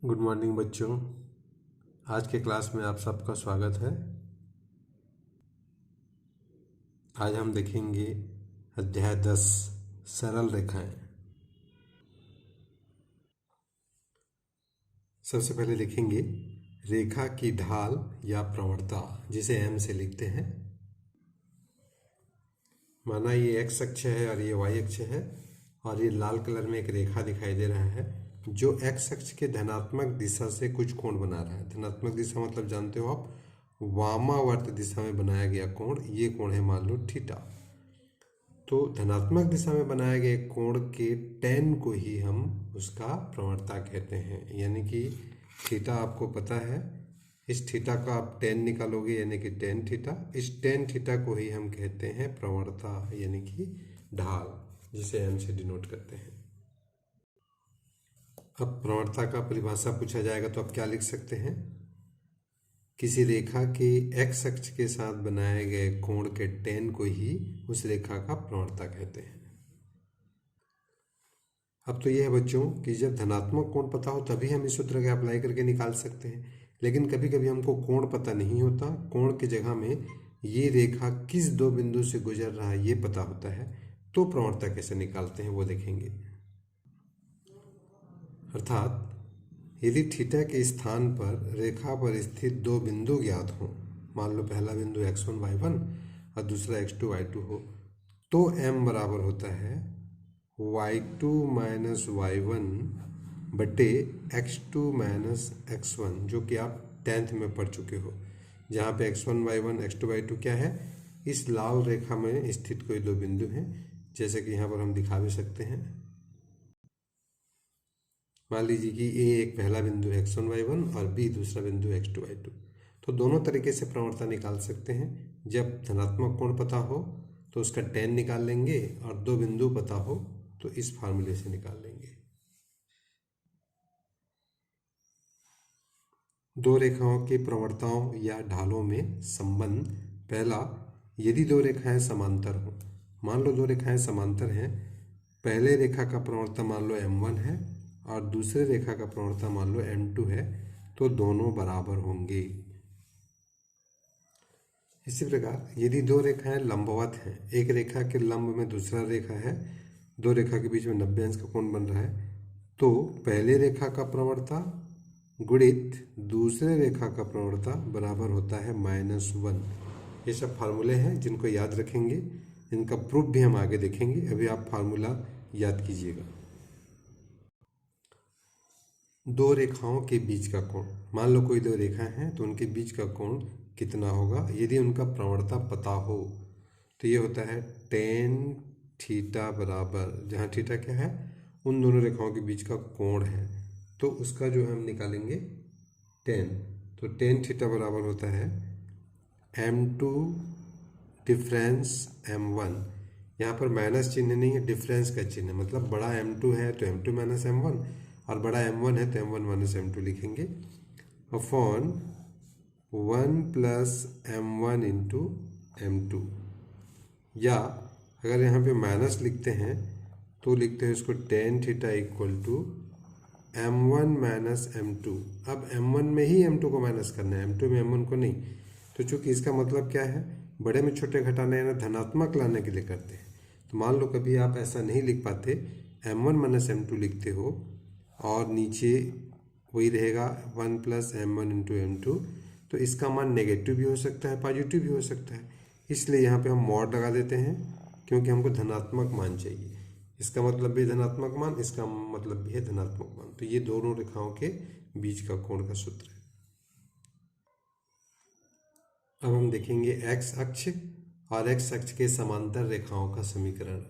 Good morning बच्चों। आज के क्लास में आप सबका स्वागत है। आज हम देखेंगे अध्याय 10 सरल रेखाएं। सबसे पहले लिखेंगे रेखा की ढाल या प्रवणता, जिसे एम से लिखते हैं। माना ये एक्स अक्ष है और ये वाई अक्ष है और ये लाल कलर में एक रेखा दिखाई दे रहा है जो एक्स अक्ष के धनात्मक दिशा से कुछ कोण बना रहा है। धनात्मक दिशा मतलब जानते हो आप, वामावर्त दिशा में बनाया गया कोण। ये कोण है मान लो थीटा। तो धनात्मक दिशा में बनाए गए कोण के tan को ही हम उसका प्रवणता कहते हैं। यानी कि थीटा आपको पता है, इस थीटा का आप tan निकालोगे यानी कि tan थीटा। इस tan थीटा को ही हम कहते हैं प्रवणता यानी कि ढाल, जिसे m से डिनोट करते हैं। अब प्रवणता का परिभाषा पूछा जाएगा तो आप क्या लिख सकते हैं? किसी रेखा के x अक्ष के साथ बनाए गए कोण के tan को ही उस रेखा का प्रवणता कहते हैं। अब तो यह है बच्चों कि जब धनात्मक कोण पता हो तभी हम इस सूत्र का अप्लाई करके निकाल सकते हैं, लेकिन कभी कभी हमको कोण पता नहीं होता। कोण की जगह में ये रेखा किस दो बिंदु से गुजर रहा है ये पता होता है, तो प्रवणता कैसे निकालते हैं वो देखेंगे। अर्थात यदि थीटा के स्थान पर रेखा पर स्थित दो बिंदु ज्ञात हों, मान लो पहला बिंदु x1 y1 और दूसरा x2 y2 हो, तो m बराबर होता है y2 माइनस y1 बटे x2 माइनस x1, जो कि आप 10th में पढ़ चुके हो। जहाँ पे x1 y1 x2 y2 क्या है? इस लाल रेखा में स्थित कोई दो बिंदु हैं, जैसे कि यहाँ पर हम दिखा भी सकते हैं। मान लीजिए कि A एक पहला बिंदु x1 y1 और B दूसरा बिंदु x2 y2। तो दोनों तरीके से प्रवणता निकाल सकते हैं। जब धनात्मक कोण पता हो तो उसका tan निकाल लेंगे, और दो बिंदु पता हो तो इस फार्मूले से निकाल लेंगे। दो रेखाओं के प्रवणताओं या ढालों में संबंध। पहला, यदि दो रेखाएं समांतर हो। मान लो दो रेखाएं समांतर हैं, पहले रेखा का प्रवणता मान लो m1 है और दूसरे रेखा का प्रवणता मान लो m2 है, तो दोनों बराबर होंगे। इसी प्रकार यदि दो रेखाएं लंबवत हैं, एक रेखा के लंब में दूसरा रेखा है, दो रेखा के बीच में 90 अंश का कोण बन रहा है, तो पहले रेखा का प्रवणता गुणित दूसरे रेखा का प्रवणता बराबर होता है -1। ये सब फार्मूले हैं जिनको याद रखेंगे, इनका प्रूफ भी हम आगे देखेंगे। अभी आप फार्मूला याद कीजिएगा। दो रेखाओं के बीच का कोण, मान लो कोई दो रेखा हैं तो उनके बीच का कोण कितना होगा यदि उनका प्रवणता पता हो, तो ये होता है tan थीटा बराबर, जहाँ थीटा क्या है, उन दोनों रेखाओं के बीच का कोण है, तो उसका जो हम निकालेंगे tan। तो tan थीटा बराबर होता है m2 डिफरेंस m1। यहाँ पर माइनस चिन्ह नहीं है, डिफरेंस का चिन्ह, मतलब बड़ा m2 है तो m2 माइनस m1 और बड़ा m1 है तो m1 माइनस m2 लिखेंगे, upon 1 plus m1 into m2। या अगर यहाँ पे माइनस लिखते हैं तो लिखते हैं इसको tan theta equal to m1 minus m2। अब m1 में ही m2 को माइनस करना है, m2 में m1 को नहीं। तो चूंकि इसका मतलब क्या है, बड़े में छोटे घटाना है ना, धनात्मक लाने के लिए करते हैं। तो मान लो कभी आप ऐसा नहीं लिख पाते, m1 माइनस m2 लिखते हो और नीचे वही रहेगा 1 प्लस m1 इंटू m2, तो इसका मान नेगेटिव भी हो सकता है, पॉजिटिव भी हो सकता है। इसलिए यहाँ पे हम मॉड लगा देते हैं, क्योंकि हमको धनात्मक मान चाहिए। इसका मतलब भी धनात्मक मान, इसका मतलब भी है धनात्मक मान। तो ये दोनों रेखाओं के बीच का कोण का सूत्र है। अब हम देखेंगे x अक्ष और x अक्ष के समांतर रेखाओं का समीकरण।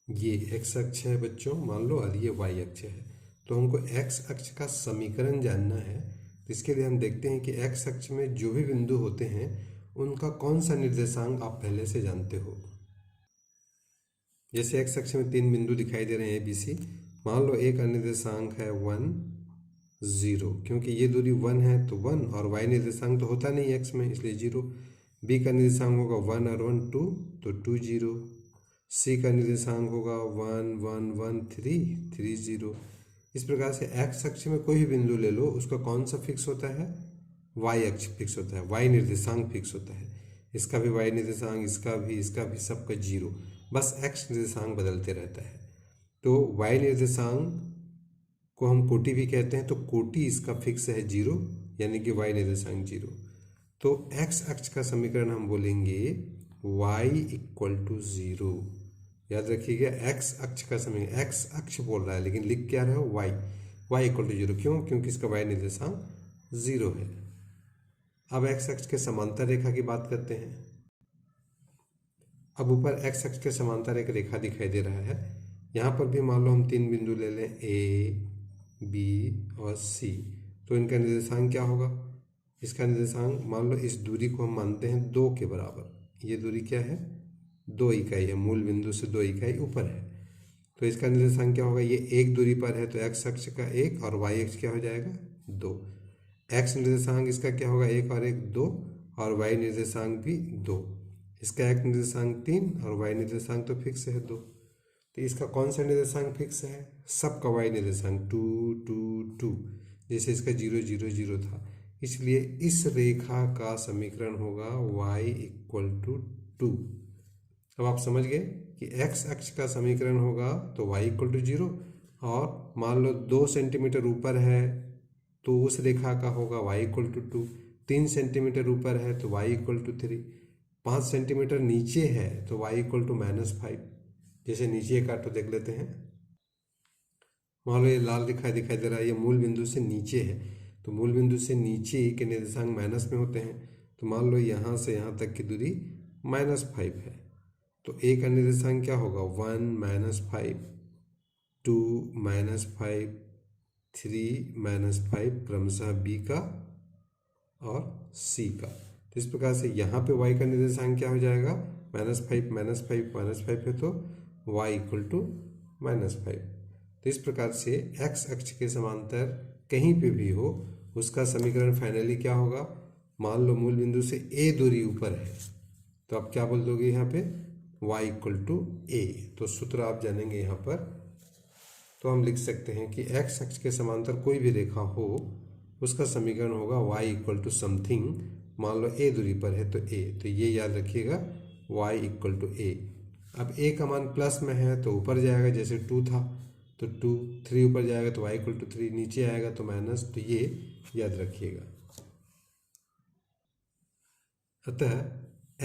ये x अक्ष है बच्चों मान लो, और ये y अक्ष है। तो हमको x अक्ष का समीकरण जानना है, तो इसके लिए हम देखते हैं कि x अक्ष में जो भी बिंदु होते हैं उनका कौन सा निर्देशांक आप पहले से जानते हो। जैसे x अक्ष में 3 बिंदु दिखाई दे रहे हैं ABC। मान लो एक निर्देशांक है 1 0, क्योंकि ये दूरी 1 है तो 1, और y निर्देशांक तो होता नहीं x में, इसलिए 0। b का निर्देशांक होगा 1 और 1 2, तो 2 0। c का निर्देशांक होगा 1 1 1 3 3 0। इस प्रकार से एक्स अक्ष में कोई भी बिंदु ले लो, उसका कौन सा फिक्स होता है, वाई अक्ष फिक्स होता है, वाई निर्देशांक फिक्स होता है। इसका भी वाई निर्देशांक, इसका भी सबका जीरो, बस एक्स निर्देशांक बदलते रहता है। तो वाई निर्देशांक को हम कोटि भी कहते हैं, तो कोटि इसका फिक्स है जीरो, यानी कि वाई निर्देशांक जीरो। तो एक्स अक्ष का समीकरण हम बोलेंगे y इक्वल टू जीरो। याद रखिएगा, एक्स अक्ष का समीकरण, एक्स अक्ष बोल रहा है लेकिन लिख क्या रहे हो, y इक्वल टू जीरो। क्यों? क्योंकि इसका y निर्देशांक जीरो है। अब एक्स अक्ष के समांतर रेखा की बात करते हैं। अब ऊपर एक्स अक्ष के समांतर एक रेखा दिखाई दे रहा है। यहाँ पर भी मान लो हम तीन बिंदु ले लें, ए, बी और सी, तो इनका निर्देशांक क्या होगा, इसका निर्देशांक मान लो इस दूरी को हम मानते हैं 2 के बराबर। ये दूरी क्या है, 2 इकाई है, मूल बिंदु से 2 इकाई ऊपर है। तो इसका निर्देशांक क्या होगा, ये एक दूरी पर है तो एक्स अक्ष का 1 और वाई अक्ष क्या हो जाएगा, 2। एक्स निर्देशांक इसका क्या होगा, 1 और 1 2, और वाई निर्देशांक भी 2। इसका एक्स निर्देशांक 3 और वाई निर्देशांक तो फिक्स है 2। तो इसका कौन सा निर्देशांक फिक्स है, सबका वाई निर्देशांक 2 2 2, जैसे इसका 0 0 0 था। इसलिए इस रेखा का समीकरण होगा y इक्वल टू 2। अब आप समझ गए कि x अक्ष का समीकरण होगा तो y इक्वल टू 0, और मान लो 2 सेंटीमीटर ऊपर है तो उस रेखा का होगा y इक्वल टू 2। 3 सेंटीमीटर ऊपर है तो y इक्वल टू 3। 5 सेंटीमीटर नीचे है तो y इक्वल टू -5। जैसे नीचे एक आटो देख लेते हैं, मान लो ये लाल दिखाई दे रहा है, ये मूल बिंदु से नीचे है, तो मूल बिंदु से नीचे के निर्देशांक माइनस में होते हैं। तो मान लो यहाँ से यहाँ तक की दूरी -5 है, तो ए का निर्देशांक क्या होगा, 1 -5, 2 -5, 3 -5, क्रमशः बी का और सी का। तो इस प्रकार से यहाँ पे y का निर्देशांक क्या हो जाएगा, -5 -5 -5 है तो y इक्वल टू -5। तो इस प्रकार से x अक्ष के समांतर कहीं पे भी हो उसका समीकरण फाइनली क्या होगा, मान लो मूल बिंदु से a दूरी ऊपर है तो आप क्या बोल दोगे यहाँ पे, y इक्वल टू a। तो सूत्र आप जानेंगे यहाँ पर, तो हम लिख सकते हैं कि x अक्ष के समांतर कोई भी रेखा हो उसका समीकरण होगा y इक्वल टू समथिंग, मान लो a दूरी पर है तो a, तो ये याद रखिएगा y इक्वल टू a। अब a का मान प्लस में है तो ऊपर जाएगा, जैसे 2 था तो 2, 3 ऊपर जाएगा तो y इक्वल टू 3, नीचे आएगा तो माइनस, तो ये याद रखिएगा। अतः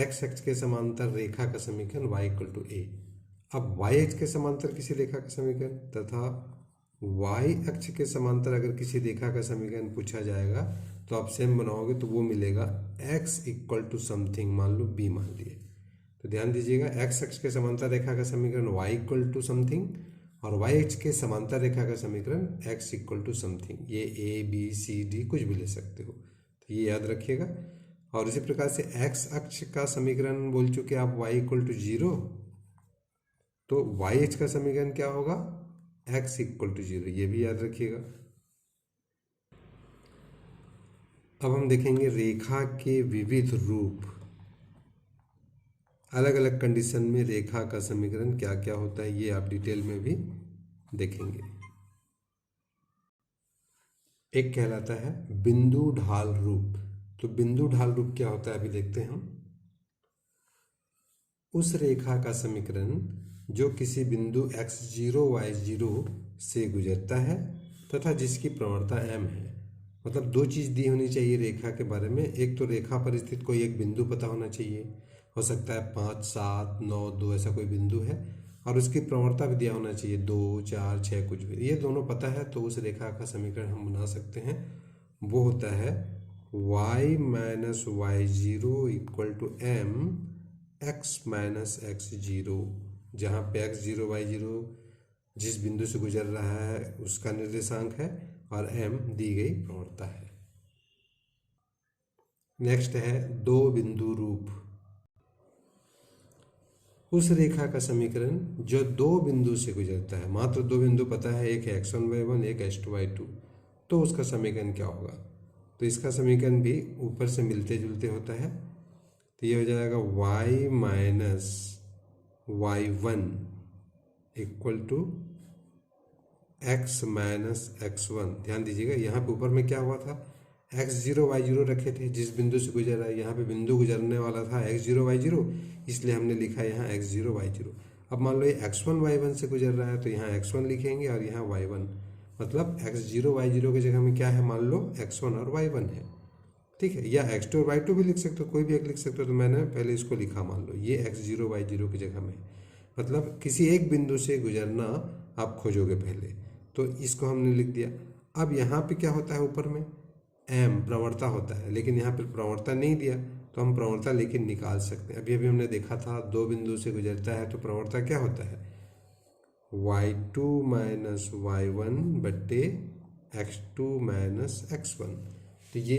x अक्ष के समांतर रेखा का समीकरण y इक्वल टू a। अब y अक्ष के समांतर किसी रेखा का समीकरण तथा y अक्ष के समांतर अगर किसी रेखा का समीकरण पूछा जाएगा तो आप सेम बनाओगे तो वो मिलेगा x इक्वल टू समथिंग, मान लो b मान लिए। तो ध्यान दीजिएगा, x अक्ष के समांतर रेखा का समीकरण y इक्वल टू समथिंग और y अक्ष के समांतर रेखा का समीकरण x इक्वल टू समथिंग। ये a b c d कुछ भी ले सकते हो, तो ये याद रखिएगा। और इसी प्रकार से x अक्ष का समीकरण बोल चुके आप y इक्वल टू 0, तो y अक्ष का समीकरण क्या होगा, x इक्वल टू 0, ये भी याद रखिएगा। अब हम देखेंगे रेखा के विविध रूप, अलग अलग कंडीशन में रेखा का समीकरण क्या क्या होता है, ये आप डिटेल में भी देखेंगे। एक कहलाता है बिंदु ढाल रूप। तो बिंदु ढाल रूप क्या होता है अभी देखते हैं हम। उस रेखा का समीकरण जो किसी बिंदु x0 y0 से गुजरता है तथा जिसकी प्रवणता m है। मतलब दो चीज़ दी होनी चाहिए रेखा के बारे में, एक तो रेखा पर स्थित कोई एक बिंदु पता होना चाहिए, हो सकता है 5 7 9 2 ऐसा कोई बिंदु है, और उसकी प्रवणता भी दिया होना चाहिए 2 4 6 कुछ भी, ये दोनों पता है तो उस रेखा का समीकरण हम बना सकते हैं। वो होता है y minus y0 equal to m x minus x0, जहाँ पे x0 y0 जिस बिंदु से गुजर रहा है उसका निर्देशांक है और m दी गई प्रवणता है। नेक्स्ट है दो बिंदु रूप। उस रेखा का समीकरण जो दो बिंदु से गुजरता है, मात्र दो बिंदु पता है, एक है x1y1 एक h2y2, तो उसका समीकरण क्या होगा। तो इसका समीकरण भी ऊपर से मिलते जुलते होता है, तो ये हो जाएगा y minus y1 equal to x minus x1। ध्यान दीजिएगा यहाँ पे ऊपर में क्या हुआ था, x0 y0 रखे थे, जिस बिंदु से गुजर रहा है यहाँ पे बिंदु गुजरने वाला था x0 y0, इसलिए हमने लिखा यहाँ x0 y0। अब मान लो ये x1 y1 से गुजर रहा है तो यहाँ x1 लिखेंगे और यहाँ y1, मतलब x0 y0 की जगह में क्या है, मान लो x1 और y1 है, ठीक है। या x2 और y2 भी लिख सकते हो, कोई भी एक लिख सकते हो। तो मैंने पहले इसको लिखा, मान लो ये x0 y0 की जगह में, मतलब किसी एक बिंदु से गुजरना आप खोजोगे पहले, तो इसको हमने लिख दिया। अब यहाँ पे क्या होता है, ऊपर में m प्रवणता होता है, लेकिन यहाँ पे प्रवणता नहीं दिया तो हम प्रवणता लेके निकाल सकते हैं। अभी हमने देखा था दो बिंदु से गुजरता है तो प्रवणता क्या होता है, y2 माइनस y1 बट्टे x2 माइनस x1। तो ये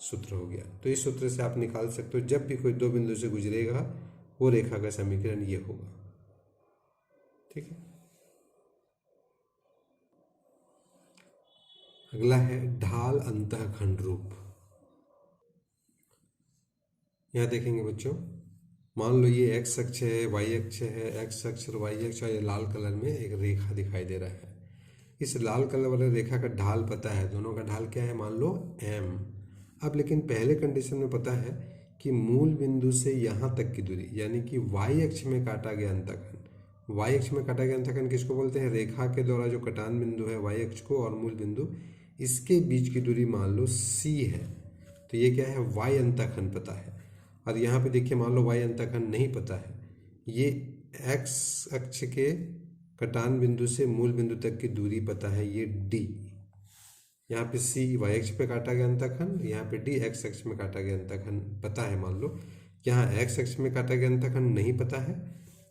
सूत्र हो गया। तो इस सूत्र से आप निकाल सकते हो, जब भी कोई दो बिंदु से गुजरेगा वो रेखा का समीकरण ये होगा, ठीक है। अगला है ढाल अंतःखंड रूप। यहाँ देखेंगे बच्चों, मान लो ये x अक्ष है, y अक्ष है, x अक्ष और y अक्ष, और ये लाल कलर में एक रेखा दिखाई दे रहा है। इस लाल कलर वाले रेखा का ढाल पता है, दोनों का ढाल क्या है, मान लो m। अब लेकिन पहले कंडीशन में पता है कि मूल बिंदु से यहाँ तक की दूरी, यानी कि y अक्ष में काटा गया अंतःखंड। y अक्ष में काटा गया अंतःखंड किसको बोलते हैं, रेखा के द्वारा जो कटान बिंदु है y अक्ष को और मूल बिंदु, इसके बीच की दूरी मान लो c है। तो ये क्या है, y अंतःखंड पता है। और यहाँ पे देखिए मान लो y अंतःखंड नहीं पता है, ये x अक्ष के कटान बिंदु से मूल बिंदु तक की दूरी पता है, ये d। यहाँ पे c y अक्ष पे काटा गया अंतःखंड, यहाँ पे d x अक्ष में काटा गया अंतःखंड पता है मान लो। यहाँ x अक्ष में काटा गया अंतःखंड नहीं पता है,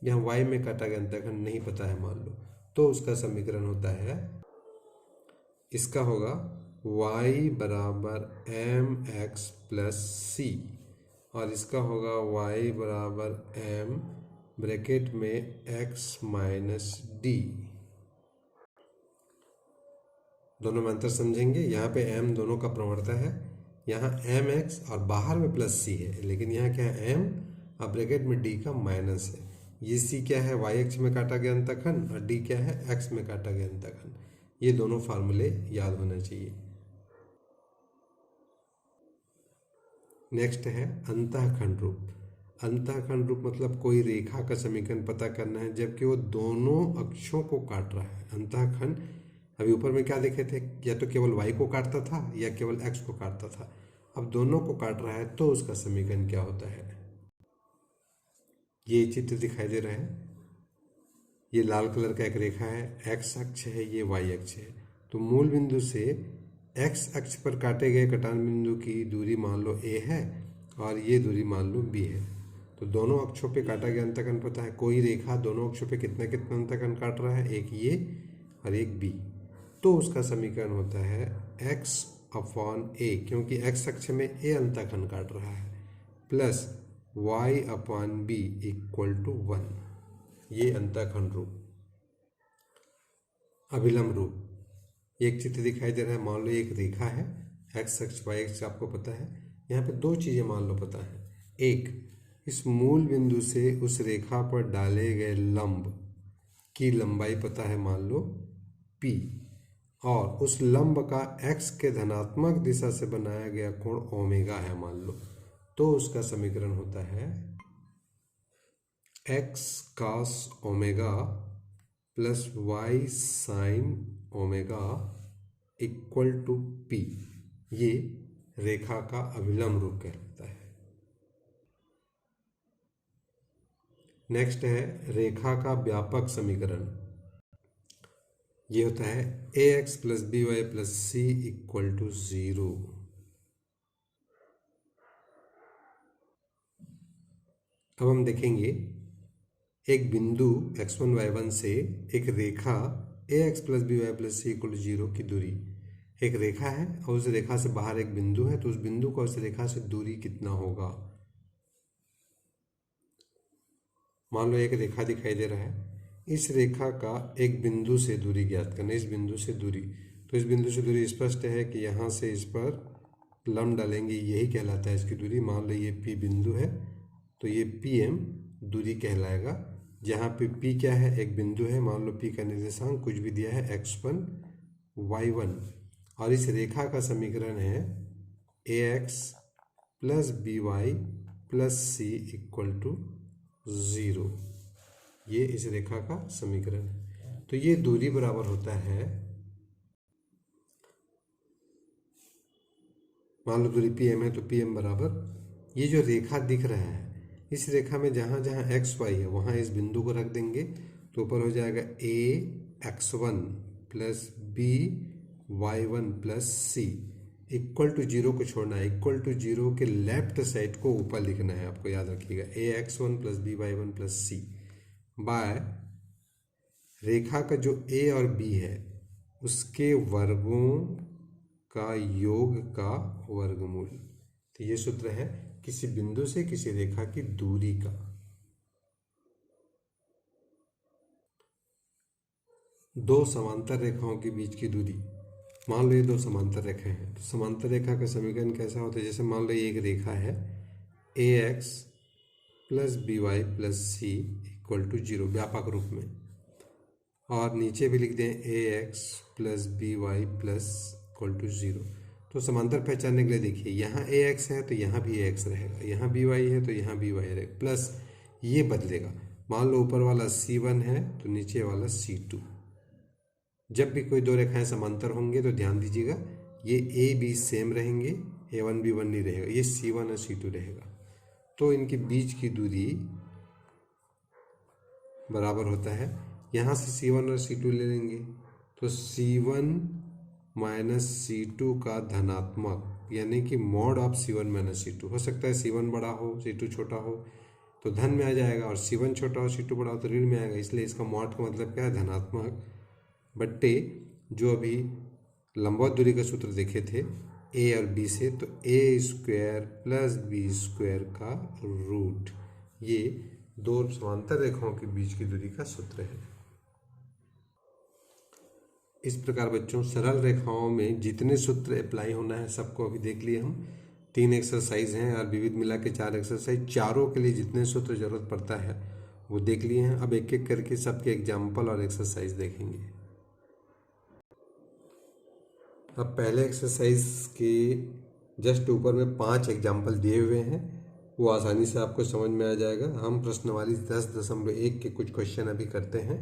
यहाँ y में काटा गया अंतःखंड नहीं पता है मान लो। तो उसका समीकरण होता है, इसका होगा y बराबर mx प्लस c, और इसका होगा y बराबर m ब्रैकेट में x माइनस d। दोनों में अंतर समझेंगे। यहाँ पे m दोनों का प्रवणता है, यहाँ mx और बाहर में प्लस c है, लेकिन यहाँ क्या है m और ब्रैकेट में d का माइनस है। ये c क्या है, y अक्ष में काटा गया अंतःखंड, और d क्या है, x में काटा गया अंतःखंड। ये दोनों फार्मूले याद होना चाहिए। नेक्स्ट है अंतःखंड रूप। अंतःखंड रूप मतलब कोई रेखा का समीकरण पता करना है जबकि वो दोनों अक्षों को काट रहा है। अंतःखंड अभी ऊपर में क्या देखे थे, या तो केवल y को काटता था या केवल x को काटता था, अब दोनों को काट रहा है तो उसका समीकरण क्या होता है। ये चित्र दिखाई दे रहा है, ये लाल कलर का एक रेखा है, x अक्ष है, ये y अक्ष है। तो मूल बिंदु से x अक्ष पर काटे गए कटान बिंदु की दूरी मान लो a है और ये दूरी मान लो b है। तो दोनों अक्षों पे काटा गया अंतःखंड पता है, कोई रेखा दोनों अक्षों पे कितना कितना अंतःखंड काट रहा है, एक ये और एक b। तो उसका समीकरण होता है x अपॉन a, क्योंकि x अक्ष में a अंतःखंड काट रहा है, plus y upon b equal to 1। ये अंतःखंड रूप। अभिलंब रूप, एक चित्र दिखाई दे रहा है, मान लो एक रेखा है, x अक्ष y अक्ष आपको पता है। यहाँ पे दो चीज़ें मान लो पता है, एक इस मूल बिंदु से उस रेखा पर डाले गए लंब की लंबाई पता है मान लो p, और उस लंब का x के धनात्मक दिशा से बनाया गया कोण ओमेगा है मान लो। तो उसका समीकरण होता है x cos omega plus y sine omega equal to p। ये रेखा का अभिलंब रूप कहलाता है। नेक्स्ट है रेखा का व्यापक समीकरण। ये होता है ax plus b y plus c equal to 0। अब हम देखेंगे एक बिंदु x1 y1 से एक रेखा ax plus b y plus c equal to 0 की दूरी। एक रेखा है और उस रेखा से बाहर एक बिंदु है, तो उस बिंदु का उस रेखा से दूरी कितना होगा। मान लो एक रेखा दिखाई दे रहा है, इस रेखा का एक बिंदु से दूरी ज्ञात करना, इस बिंदु से दूरी। तो इस बिंदु से दूरी स्पष्ट है कि यहाँ से इस पर लंब डालेंगे, यही कहलाता है इसकी दूरी। मान लो ये P बिंदु है तो ये PM दूरी कहलाएगा। जहाँ पे P क्या है, एक बिंदु है, मान लो P का निर्देशांक कुछ भी दिया है x1 y1, और इस रेखा का समीकरण है ax plus by plus c equal to 0। ये इस रेखा का समीकरण है। तो ये दूरी बराबर होता है, मान लो दूरी PM है तो PM बराबर, ये जो रेखा दिख रहा है इस रेखा में जहाँ जहाँ एक्स वाई है वहाँ इस बिंदु को रख देंगे, तो ऊपर हो जाएगा ax1 plus by1 plus c equal to 0 को छोड़ना है, इक्वल टू 0 के लेफ्ट साइड को ऊपर लिखना है, आपको याद रखिएगा ax1 plus by1 plus c by रेखा का जो a और b है उसके वर्गों का योग का वर्गमूल। तो ये सूत्र है किसी बिंदु से किसी रेखा की दूरी का। दो समांतर रेखाओं के बीच की दूरी, मान लो ये दो समांतर रेखाएं हैं, तो समांतर रेखा का समीकरण कैसा होता है, जैसे मान लो ये एक रेखा है ax plus by plus c equal to 0 व्यापक रूप में, और नीचे भी लिख दें ax plus by plus equal to 0। तो समांतर पहचानने के लिए देखिए, यहाँ ax है तो यहाँ भी ax रहेगा, यहाँ by है तो यहाँ by रहेगा, प्लस ये बदलेगा। मान लो ऊपर वाला c1 है तो नीचे वाला c2। जब भी कोई दो रेखाएं समांतर होंगे तो ध्यान दीजिएगा ये a b सेम रहेंगे, a1 b1 नहीं रहेगा, ये c1 और c2 रहेगा। तो इनके बीच की दूरी बराबर होता है, यहाँ से c1 और c2 ले लेंगे तो c1 माइनस c2 का धनात्मक, यानी कि mod of c1 minus c2। हो सकता है c1 बड़ा हो c2 छोटा हो तो धन में आ जाएगा, और c1 छोटा हो c2 बड़ा हो तो ऋण में आएगा, इसलिए इसका मॉड का मतलब क्या है, धनात्मक बट्टे जो अभी लंबवत दूरी का सूत्र देखे थे a और b से, तो a square plus b square का रूट, ये दो समांतर रेखाओं के बीच की दूरी का सूत्र है। इस प्रकार बच्चों सरल रेखाओं में जितने सूत्र अप्लाई होना है सबको अभी देख लिए हम। 3 एक्सरसाइज हैं और विविध मिला के 4 एक्सरसाइज, चारों के लिए जितने सूत्र जरूरत पड़ता है वो देख लिए हैं। अब एक एक करके सबके एग्जाम्पल और एक्सरसाइज देखेंगे। अब पहले एक्सरसाइज के जस्ट ऊपर में 5 एग्जाम्पल दिए हुए हैं, वो आसानी से आपको समझ में आ जाएगा। हम प्रश्नवाली 10.1 के कुछ क्वेश्चन अभी करते हैं।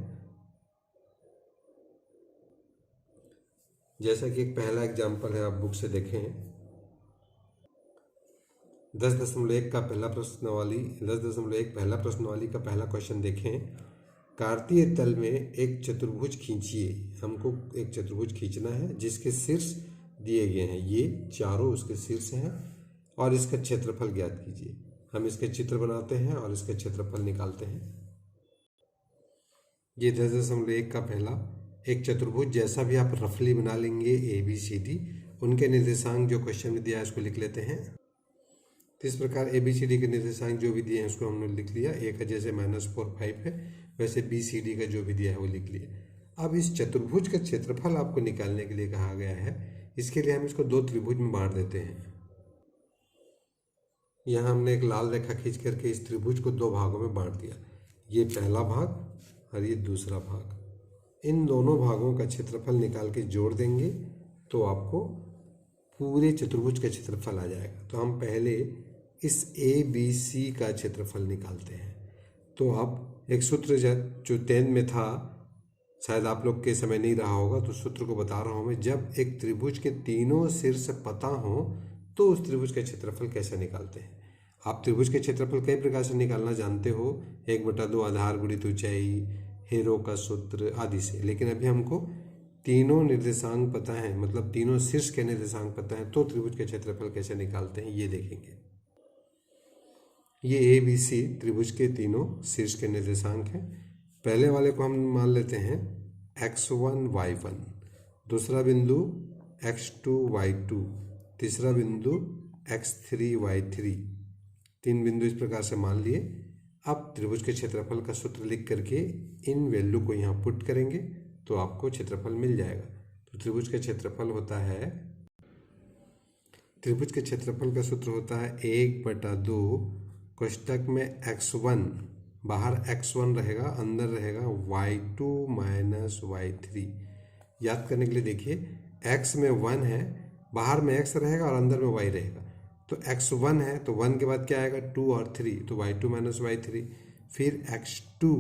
जैसा कि एक पहला एग्जाम्पल है, आप बुक से देखें 10.1 का पहला प्रश्नवाली 10.1 पहला प्रश्नवाली का पहला क्वेश्चन देखें। कार्तीय तल में एक चतुर्भुज खींचिए। हमको एक चतुर्भुज खींचना है जिसके शीर्ष दिए गए हैं, ये चारों उसके शीर्ष हैं, और इसका क्षेत्रफल ज्ञात कीजिए। हम इसके चित्र बनाते हैं और इसका क्षेत्रफल निकालते हैं। ये 10.1 का पहला एक चतुर्भुज, जैसा भी आप रफली बना लेंगे ABCD, उनके निर्देशांक जो क्वेश्चन में दिया है उसको लिख लेते हैं। तो इस प्रकार ABCD के निर्देशांक जो भी दिए हैं उसको हमने लिख लिया। एक का जैसे -4 5 है, वैसे BCD का जो भी दिया है वो लिख लिया। अब इस चतुर्भुज का क्षेत्रफल आपको निकालने के लिए कहा गया है। इसके लिए हम इसको दो त्रिभुज में बांट देते हैं। यहाँ हमने एक लाल रेखा खींच करके इस त्रिभुज को दो भागों में बांट दिया, ये पहला भाग और ये दूसरा भाग। इन दोनों भागों का क्षेत्रफल निकाल के जोड़ देंगे तो आपको पूरे चतुर्भुज का क्षेत्रफल आ जाएगा। तो हम पहले इस ABC का क्षेत्रफल निकालते हैं। तो आप एक सूत्र जो 10th में था, शायद आप लोग के समय नहीं रहा होगा, तो सूत्र को बता रहा हूँ मैं। जब एक त्रिभुज के तीनों शीर्ष पता हो तो उस त्रिभुज का क्षेत्रफल कैसे निकालते हैं। आप त्रिभुज के क्षेत्रफल कई प्रकार से निकालना जानते हो, 1/2 आधार गुणित ऊंचाई, हेरो का सूत्र आदि से, लेकिन अभी हमको तीनों निर्देशांक पता है, मतलब तीनों शीर्ष के निर्देशांक पता है, तो त्रिभुज के क्षेत्रफल कैसे निकालते हैं ये देखेंगे। ये ABC त्रिभुज के तीनों शीर्ष के निर्देशांक हैं। पहले वाले को हम मान लेते हैं x1 y1, दूसरा बिंदु x2 y2, तीसरा बिंदु x3 y3। 3 बिंदु इस प्रकार से मान लिए। अब त्रिभुज के क्षेत्रफल का सूत्र लिख करके इन वैल्यू को यहाँ पुट करेंगे तो आपको क्षेत्रफल मिल जाएगा। तो त्रिभुज का क्षेत्रफल होता है, त्रिभुज के क्षेत्रफल का सूत्र होता है 1/2 कोष्टक में x1 बाहर x1 रहेगा, अंदर रहेगा y2 माइनस y3। याद करने के लिए देखिए, x में 1 है, बाहर में x रहेगा और अंदर में y रहेगा। तो x1 है तो 1 के बाद क्या आएगा 2 और 3, तो y2 माइनस y3। फिर x2,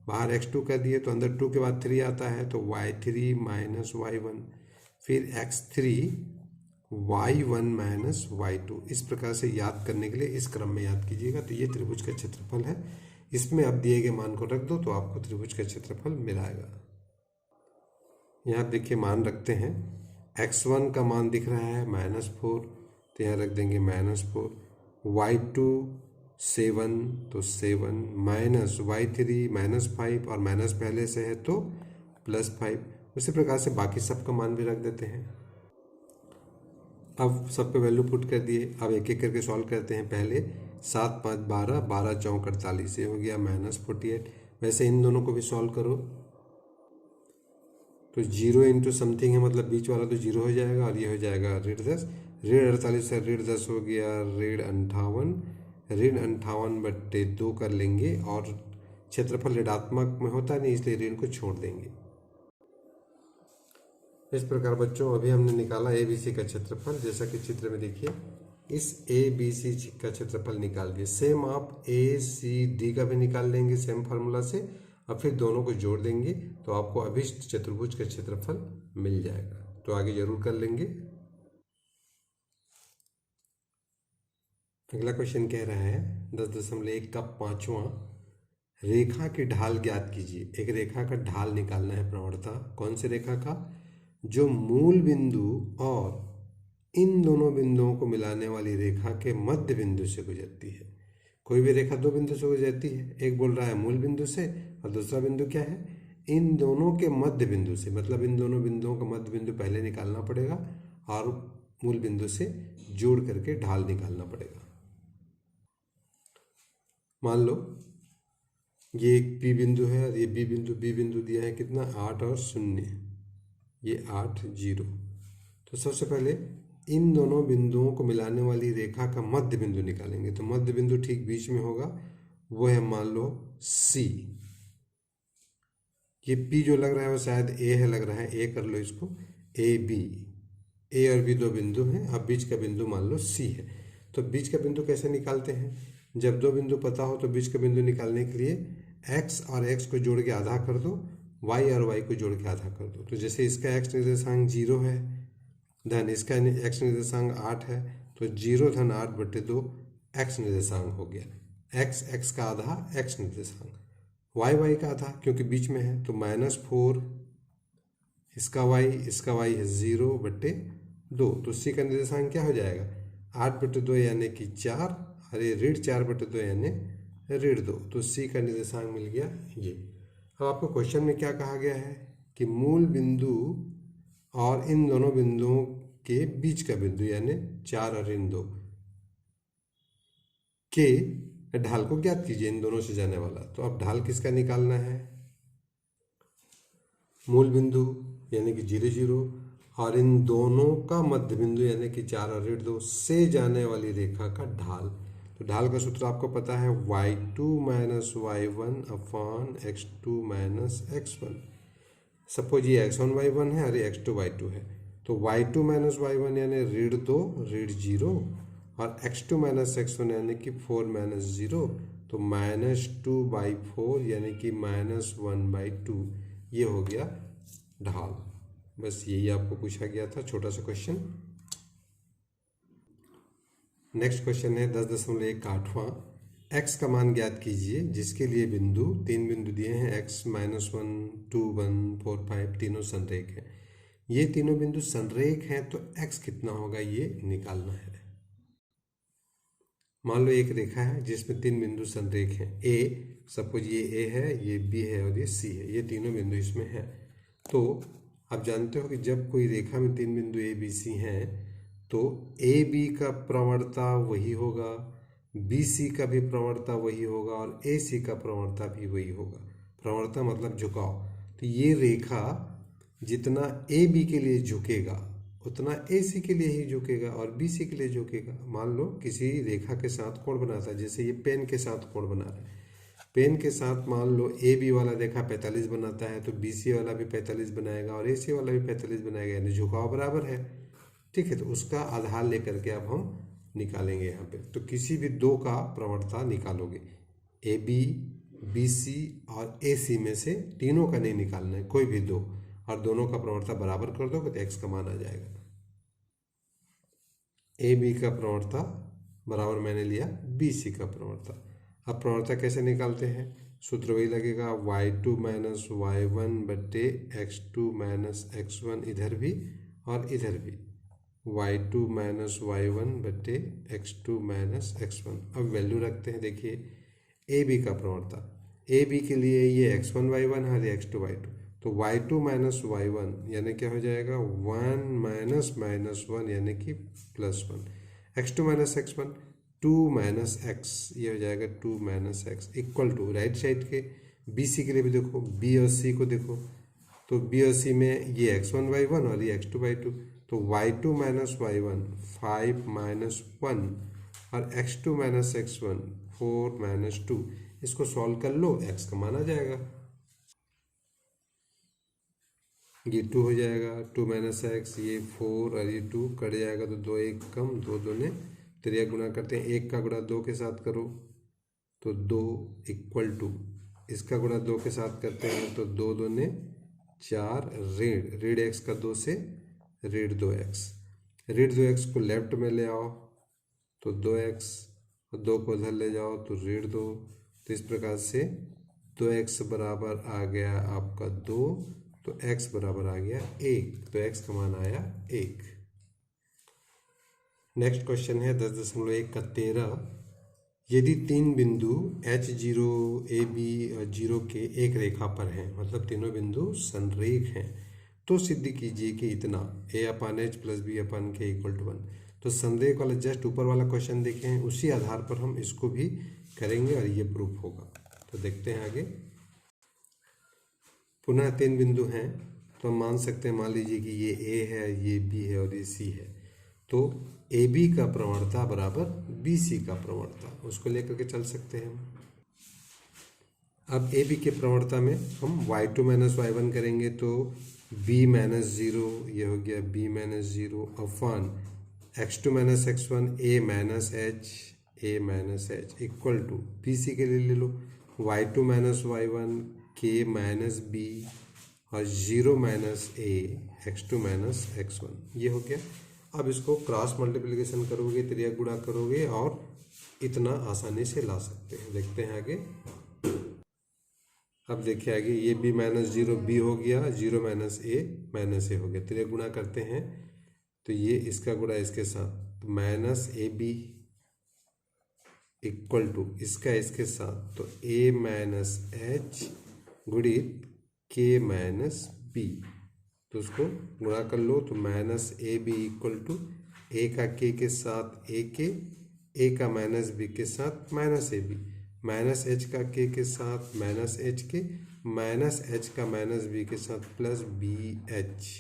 बाहर x2 कर दिए तो अंदर 2 के बाद 3 आता है तो y3 माइनस y1। फिर x3 y1 माइनस y2। इस प्रकार से याद करने के लिए इस क्रम में याद कीजिएगा। तो ये त्रिभुज का क्षेत्रफल है, इसमें अब दिए गए मान को रख दो तो आपको त्रिभुज का क्षेत्रफल मिल आएगा। यहाँ देखिए मान रखते हैं, x1 का मान दिख रहा है -4, तो यहाँ रख देंगे -4। y2 7, तो 7 माइनस y3 -5, और माइनस पहले से है तो +5। उसी प्रकार से बाकी सबका मान भी रख देते हैं। अब सबके वैल्यू पुट कर दिए, अब एक एक करके सॉल्व करते हैं। पहले 7 5 12, 12 चौक 48, ये हो गया -48। वैसे इन दोनों को भी सॉल्व करो तो 0 इंटू समथिंग है, मतलब बीच वाला तो 0 हो जाएगा और ये हो जाएगा -10। -48 से -10 हो गया -58। -58/2 कर लेंगे, और क्षेत्रफल ऋणात्मक में होता नहीं इसलिए ऋण को छोड़ देंगे। इस प्रकार बच्चों अभी हमने निकाला ABC का क्षेत्रफल, जैसा कि चित्र में देखिए इस ABC का क्षेत्रफल निकाल दिए। सेम आप ACD का भी निकाल लेंगे सेम फार्मूला से, और फिर दोनों को जोड़ देंगे तो आपको अभिष्ट चतुर्भुज का क्षेत्रफल मिल जाएगा। तो आगे जरूर कर लेंगे। अगला क्वेश्चन कह रहा है 10.1 का 5वां, रेखा की ढाल ज्ञात कीजिए। एक रेखा का ढाल निकालना है प्रवणता। कौन से रेखा का? जो मूल बिंदु और इन दोनों बिंदुओं को मिलाने वाली रेखा के मध्य बिंदु से गुजरती है। कोई भी रेखा दो बिंदु से गुजरती है, एक बोल रहा है मूल बिंदु से और दूसरा बिंदु क्या है, इन दोनों के मध्य बिंदु से। मतलब इन दोनों बिंदुओं का मध्य बिंदु पहले निकालना पड़ेगा और मूल बिंदु से जोड़ करके ढाल निकालना पड़ेगा। मान लो ये एक P बिंदु है और ये बी बिंदु दिया है कितना 8 और 0, ये 8 0। तो सबसे पहले इन दोनों बिंदुओं को मिलाने वाली रेखा का मध्य बिंदु निकालेंगे। तो मध्य बिंदु ठीक बीच में होगा, वो है मान लो C। ये P जो लग रहा है वो शायद A है, लग रहा है A कर लो इसको, AB। A और B दो बिंदु हैं, अब बीच का बिंदु मान लो C है। तो बीच का बिंदु कैसे निकालते हैं? जब दो बिंदु पता हो तो बीच का बिंदु निकालने के लिए x और x को जोड़ के आधा कर दो, y और y को जोड़ के आधा कर दो। तो जैसे इसका x निर्देशांक 0 है धन इसका x निर्देशांक 8 है, तो 0 धन 8/2 x निर्देशांक हो गया। x का आधा x निर्देशांक, y का आधा क्योंकि बीच में है तो -4 इसका y है 0/2। तो c का निर्देशांक क्या हो जाएगा 8/2 यानी कि 4, अरे ऋण 4/2 यानी ऋण 2। तो C का निर्देशांक मिल गया ये। अब आपको क्वेश्चन में क्या कहा गया है कि मूल बिंदु और इन दोनों बिंदुओं के बीच का बिंदु यानी 4 और ऋण 2 के ढाल को ज्ञात कीजिए, इन दोनों से जाने वाला। तो अब ढाल किसका निकालना है? मूल बिंदु यानी कि 0 0 और इन दोनों का मध्य बिंदु यानी कि 4 और ऋण 2 से जाने वाली रेखा का ढाल। तो ढाल का सूत्र आपको पता है y2 minus y1 upon x2 minus x1। Suppose ये x1 y1 है और ये x2 y2 है, तो y2 माइनस y1 यानी ऋण 2 ऋण 0 और x2 माइनस x1 यानी कि 4 माइनस 0, तो -2/4 यानी कि -1/2। ये हो गया ढाल। बस यही आपको पूछा गया था, छोटा सा क्वेश्चन। नेक्स्ट क्वेश्चन है 10.1 का 8वां, x का मान ज्ञात कीजिए जिसके लिए तीन बिंदु दिए हैं x -1 2 1 4 5, तीनों संरेख हैं। ये तीनों बिंदु संरेख हैं तो x कितना होगा ये निकालना है। मान लो एक रेखा है जिसमें तीन बिंदु संरेख हैं। A, सपोज ये A है, ये B है और ये C है, ये तीनों बिंदु इसमें हैं। तो आप जानते हो कि जब कोई रेखा में तीन बिंदु A B C हैं तो AB का प्रवणता वही होगा, BC का भी प्रवणता वही होगा और AC का प्रवणता भी वही होगा। प्रवणता मतलब झुकाव। तो ये रेखा जितना AB के लिए झुकेगा उतना AC के लिए ही झुकेगा और BC के लिए झुकेगा। मान लो किसी रेखा के साथ कोण बनाता है, जैसे ये पेन के साथ कोण बना रहा है, पेन के साथ मान लो ए बी वाला देखा 45 बनाता है, तो बी सी वाला भी 45 बनाएगा और ए सी वाला भी 45 बनाएगा, यानी झुकाव बराबर है। ठीक है, तो उसका आधार लेकर के अब हम निकालेंगे यहाँ पे। तो किसी भी दो का प्रवणता निकालोगे, ए बी, बी सी और ए सी में से तीनों का नहीं निकालना है, कोई भी दो, और दोनों का प्रवणता बराबर कर दोगे तो एक्स का मान आ जाएगा। ए बी का प्रवणता बराबर मैंने लिया बी सी का प्रवणता। अब प्रवणता कैसे निकालते हैं, सूत्र वही लगेगा, y2 माइनस y1 बट्टे x2 माइनस x1 इधर भी और इधर भी, y2 माइनस y1 बट्टे x2 माइनस x1। अब वैल्यू रखते हैं, देखिए ए बी का प्रवणता, ए बी के लिए ये x1 y1 है और ये x2 y2, तो y2 माइनस y1 यानी क्या हो जाएगा 1 माइनस माइनस 1 यानी कि +1, x2 minus x1 2 minus x, ये हो जाएगा 2 minus x equal to right side के बी सी के लिए भी देखो, बी और सी को देखो, तो बी और सी में ये x1 y1 और ये x2 y2, तो y2 माइनस y1 5 माइनस 1 और x2 माइनस x1 4 माइनस 2, इसको सॉल्व कर लो, x का मान आ जाएगा। ये 2 हो जाएगा, 2 माइनस एक्स, ये 4 और ये 2 कट जाएगा, तो 2 1 कम, 2 2 ने त्रिया गुना करते हैं, 1 का गुणा 2 के साथ करो तो 2 इक्वल टू, इसका गुणा 2 के साथ करते हैं तो 2 2 ने 4, ऋण एक्स का 2 से ऋण 2x, ऋण 2x को लेफ्ट में ले आओ तो 2x, और 2 को उधर ले जाओ तो ऋण 2, तो इस प्रकार से 2x बराबर आ गया आपका 2, तो x बराबर आ गया 1, तो x का मान आया 1। नेक्स्ट क्वेश्चन है 10.1 का 13, यदि तीन बिंदु H0 AB और 0 के एक रेखा पर हैं, मतलब तीनों बिंदु संरेख हैं, तो सिद्ध कीजिए कि इतना A/H plus B/K equal to 1। तो संरेख वाला जस्ट ऊपर वाला क्वेश्चन देखे हैं, उसी आधार पर हम इसको भी करेंगे और ये प्रूफ होगा। तो देखते हैं आगे। पुनः तीन बिंदु हैं, तो हम मान सकते हैं, मान लीजिए कि ये A है, ये B है और ये C है, तो AB का प्रवणता बराबर BC का प्रवणता, उसको लेकर के चल सकते हैं हम। अब AB के प्रवणता में हम y2 माइनस y1 करेंगे तो B माइनस 0, ये हो गया B minus 0 upon x2 minus x1 A minus h equal to BC के लिए ले लो y2 minus y1 K minus B और 0 minus A x2 minus x1, ये हो गया। अब इसको क्रॉस मल्टीप्लिकेशन करोगे, त्रिया गुणा करोगे और इतना आसानी से ला सकते हैं। देखते हैं आगे। अब देखिए आगे, ये B माइनस 0 B हो गया, 0 माइनस A हो गया, त्रिया गुणा करते हैं तो ये इसका गुणा इसके साथ माइनस AB इक्वल टू इसका इसके साथ, तो A माइनस H गुणित K माइनस B, तो उसको गुणा कर लो तो minus AB equal to A का K के साथ A का माइनस B के साथ माइनस AB, माइनस H का K के साथ माइनस HK, माइनस H का माइनस B के साथ प्लस BH।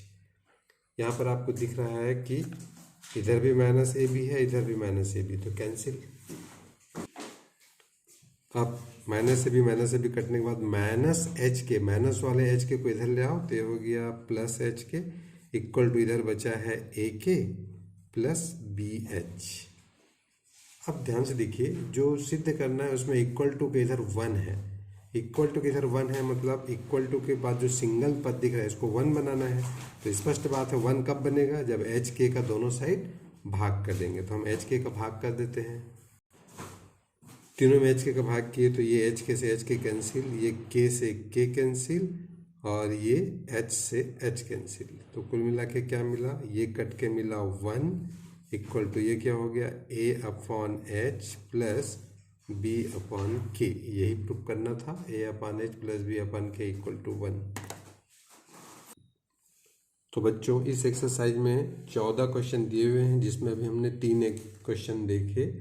यहाँ पर आपको दिख रहा है कि इधर भी माइनस AB है, इधर भी माइनस AB, तो कैंसिल। अब माइनस से भी कटने के बाद माइनस HK, माइनस वाले HK को इधर ले आओ तो ये हो गया प्लस HK इक्वल टू इधर बचा है AK प्लस BH। अब ध्यान से देखिए, जो सिद्ध करना है उसमें इक्वल टू के इधर 1 है, इक्वल टू के इधर 1 है, मतलब इक्वल टू के बाद जो सिंगल पद दिख रहा है इसको 1 बनाना है। तो स्पष्ट बात है 1 कब बनेगा, जब HK का दोनों साइड भाग कर देंगे। तो हम HK का भाग कर देते हैं, तीनों में HK का भाग किए तो ये HK से HK कैंसिल, ये K से K कैंसिल और ये H से H कैंसिल, तो कुल मिला के क्या मिला, ये कट के मिला 1 इक्वल टू ये क्या हो गया A/H प्लस B/K। यही प्रूफ करना था, A/H plus B/K equal to 1। तो बच्चों इस एक्सरसाइज में 14 क्वेश्चन दिए हुए हैं, जिसमें अभी हमने 3 क्वेश्चन देखे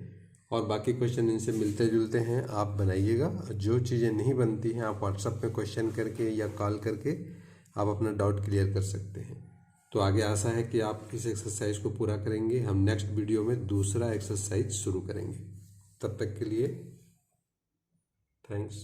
और बाकी क्वेश्चन इनसे मिलते जुलते हैं। आप बनाइएगा, जो चीज़ें नहीं बनती हैं आप व्हाट्सएप पे क्वेश्चन करके या कॉल करके आप अपना डाउट क्लियर कर सकते हैं। तो आगे आशा है कि आप इस एक्सरसाइज को पूरा करेंगे। हम नेक्स्ट वीडियो में दूसरा एक्सरसाइज शुरू करेंगे। तब तक के लिए थैंक्स।